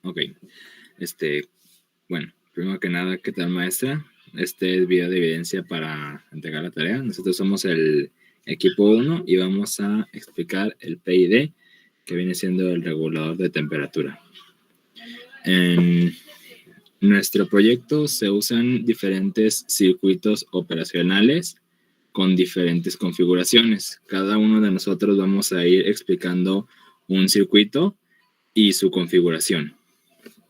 Ok. Bueno, primero que nada, ¿qué tal, maestra? Este es video de evidencia para entregar la tarea. Nosotros somos el equipo 1 y vamos a explicar el PID, que viene siendo el regulador de temperatura. En nuestro proyecto se usan diferentes circuitos operacionales con diferentes configuraciones. Cada uno de nosotros vamos a ir explicando un circuito y su configuración.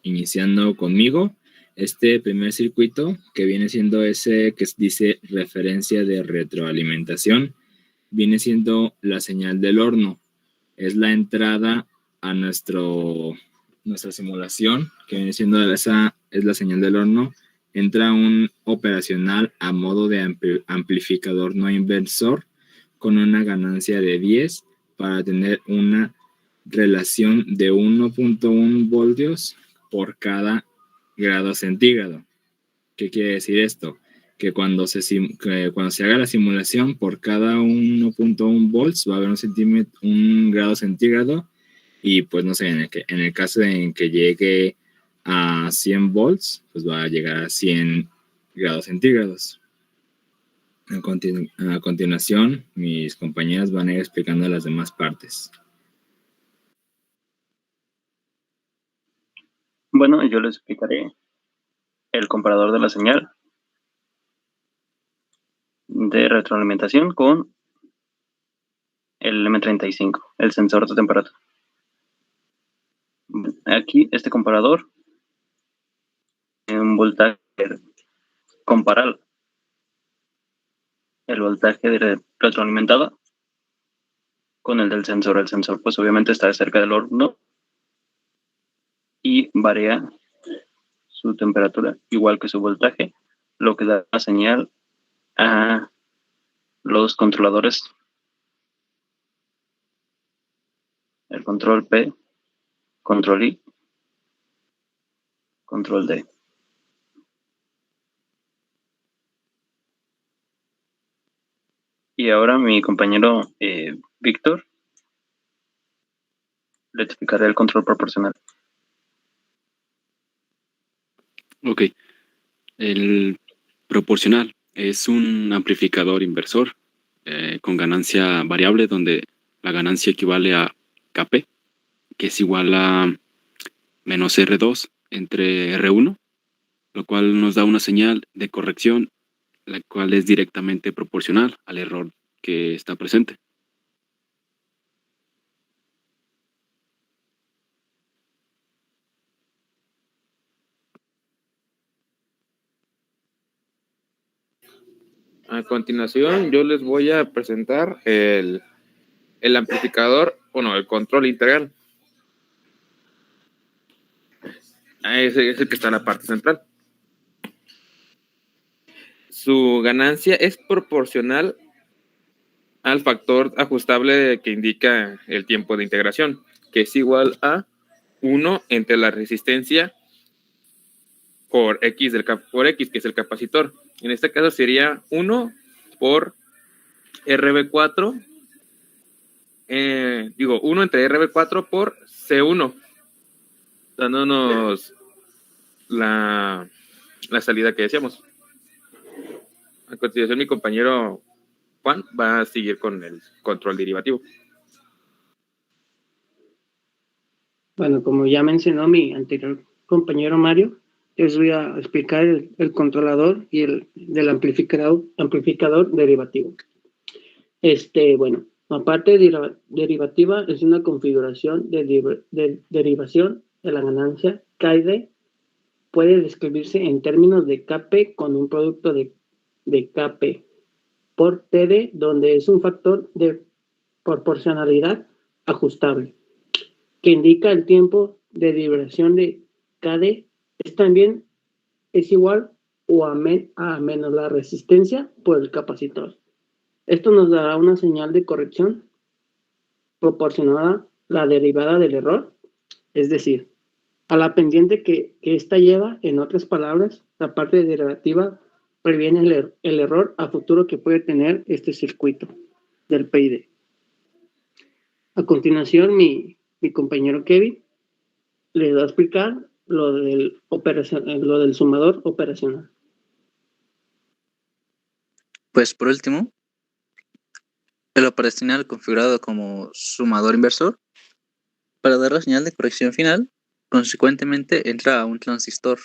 Iniciando conmigo, este primer circuito, que viene siendo ese que dice referencia de retroalimentación, viene siendo la señal del horno. Es la entrada a nuestra simulación, que viene siendo esa, es la señal del horno. Entra un operacional a modo de amplificador no inversor con una ganancia de 10 para tener una relación de 1.1 voltios por cada grado centígrado. ¿Qué quiere decir esto? Que cuando se haga la simulación, por cada 1.1 volts va a haber un grado centígrado, y pues no sé, en el caso en que llegue a 100 volts, pues va a llegar a 100 grados centígrados. A continuación, mis compañeras van a ir explicando las demás partes. Bueno, yo les explicaré el comparador de la señal de retroalimentación con el M35, el sensor de temperatura. Aquí, este comparador tiene un voltaje comparar el voltaje de retroalimentada con el del sensor. El sensor, pues obviamente está cerca del horno y varía su temperatura igual que su voltaje, lo que da la señal a los controladores, el control P, control I, control D. Y ahora mi compañero Víctor le explicaré el control proporcional. Ok. El proporcional es un amplificador inversor con ganancia variable, donde la ganancia equivale a Kp, que es igual a menos R2 entre R1, lo cual nos da una señal de corrección, la cual es directamente proporcional al error que está presente. A continuación, yo les voy a presentar el amplificador, bueno, el control integral. Ese es el que está en la parte central. Su ganancia es proporcional al factor ajustable que indica el tiempo de integración, que es igual a 1 entre la resistencia por X, que es el capacitor. En este caso sería 1 por RB4, 1 entre RB4 por C1, dándonos la salida que decíamos. A continuación, mi compañero Juan va a seguir con el control derivativo. Bueno, como ya mencionó mi anterior compañero Mario, les voy a explicar el controlador y el del amplificador derivativo. Bueno, la parte derivativa es una configuración de derivación de la ganancia KD. Puede describirse en términos de Kp con un producto de Kp por Td, donde es un factor de proporcionalidad ajustable, que indica el tiempo de derivación de Kd es igual o a menos la resistencia por el capacitor. Esto nos dará una señal de corrección proporcionada a la derivada del error, es decir, a la pendiente que ésta lleva. En otras palabras, la parte derivativa previene el error a futuro que puede tener este circuito del PID. A continuación, mi compañero Kevin les voy a explicar lo del sumador operacional. Pues por último, el operacional configurado como sumador inversor, para dar la señal de corrección final, consecuentemente entra a un transistor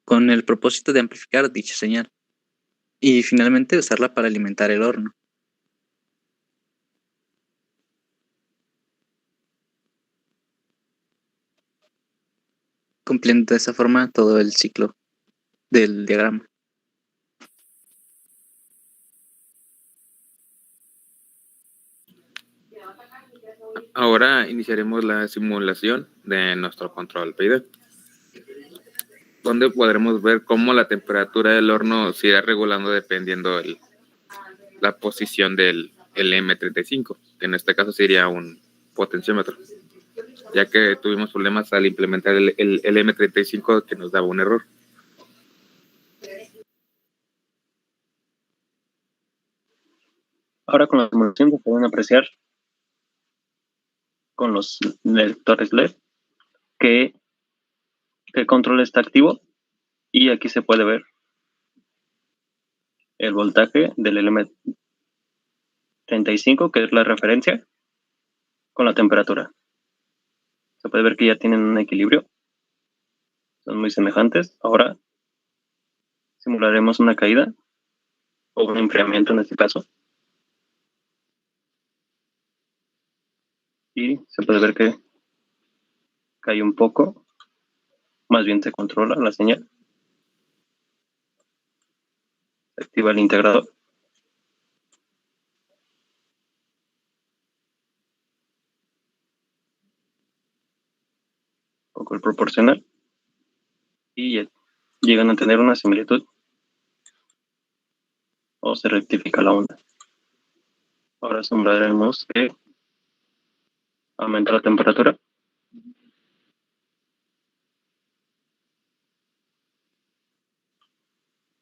con el propósito de amplificar dicha señal y finalmente usarla para alimentar el horno. Cumpliendo de esa forma todo el ciclo del diagrama. Ahora iniciaremos la simulación de nuestro control PID, donde podremos ver cómo la temperatura del horno se irá regulando dependiendo la posición del M35, que en este caso sería un potenciómetro, ya que tuvimos problemas al implementar el M35 que nos daba un error. Ahora con la simulación se pueden apreciar con los lectores LED que el control está activo y aquí se puede ver el voltaje del LM35, que es la referencia, con la temperatura. Se puede ver que ya tienen un equilibrio, son muy semejantes. Ahora simularemos una caída o un enfriamiento en este caso. Y se puede ver que cae un poco, más bien se controla la señal. Se activa el integrador. Un poco el proporcional. Y llegan a tener una similitud o se rectifica la onda. Ahora simularemos que aumenta la temperatura.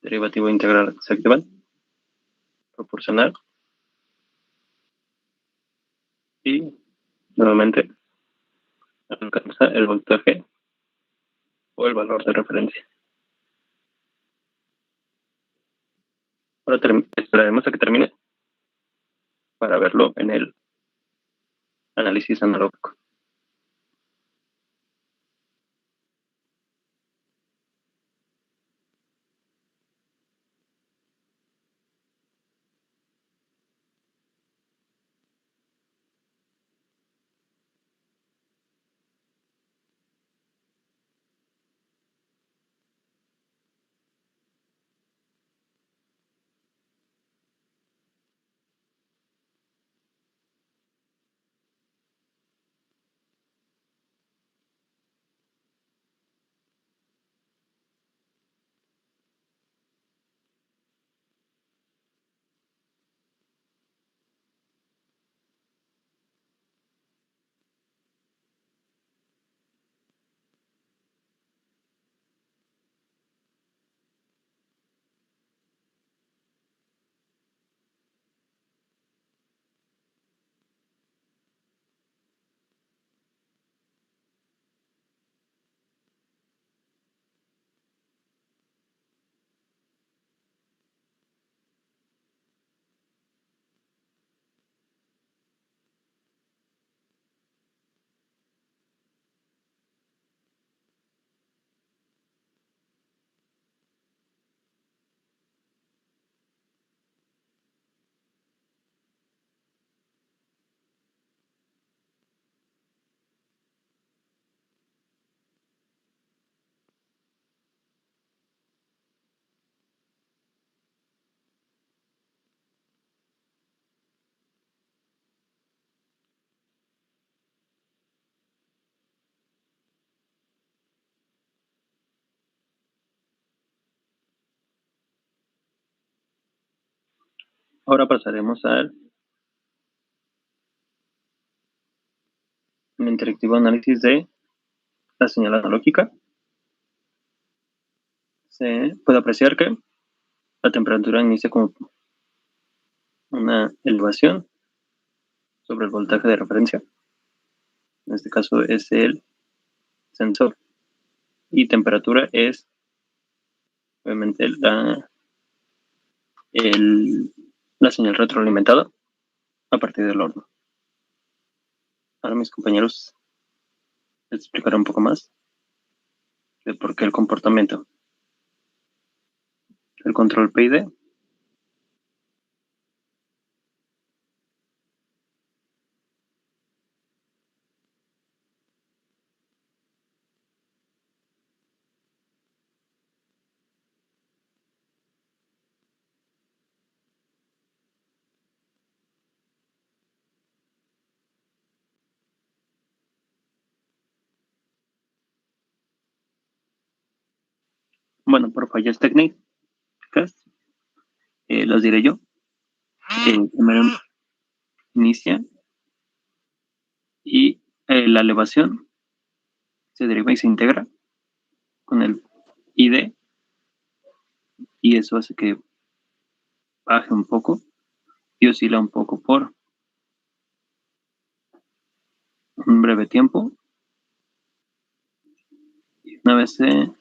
Derivativo integral se activan. Proporcional. Y nuevamente alcanza el voltaje o el valor de referencia. Ahora esperaremos a que termine para verlo en el análisis analógico. Ahora pasaremos al interactivo análisis de la señal analógica. Se puede apreciar que la temperatura inicia con una elevación sobre el voltaje de referencia. En este caso es el sensor. Y temperatura es, obviamente, la señal retroalimentada a partir del horno. Ahora mis compañeros les explicaré un poco más de por qué el comportamiento. El control PID bueno, por fallas técnicas, las diré yo. Primero inicia y la elevación se deriva y se integra con el ID y eso hace que baje un poco y oscila un poco por un breve tiempo. Y una vez se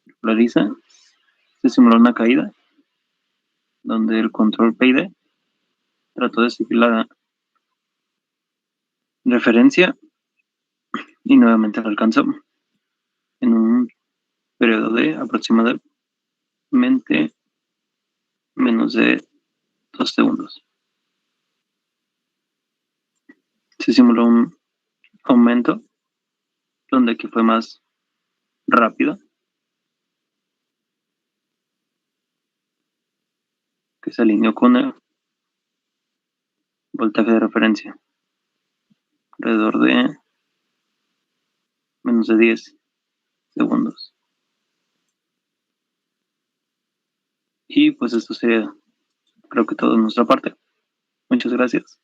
regulariza, se simula una caída donde el control PID trató de seguir la referencia y nuevamente la alcanzó en un periodo de aproximadamente menos de 2 segundos. Se simuló un aumento donde aquí fue más rápido, que se alineó con el voltaje de referencia, alrededor de menos de 10 segundos. Y pues esto sería, creo que todo de nuestra parte. Muchas gracias.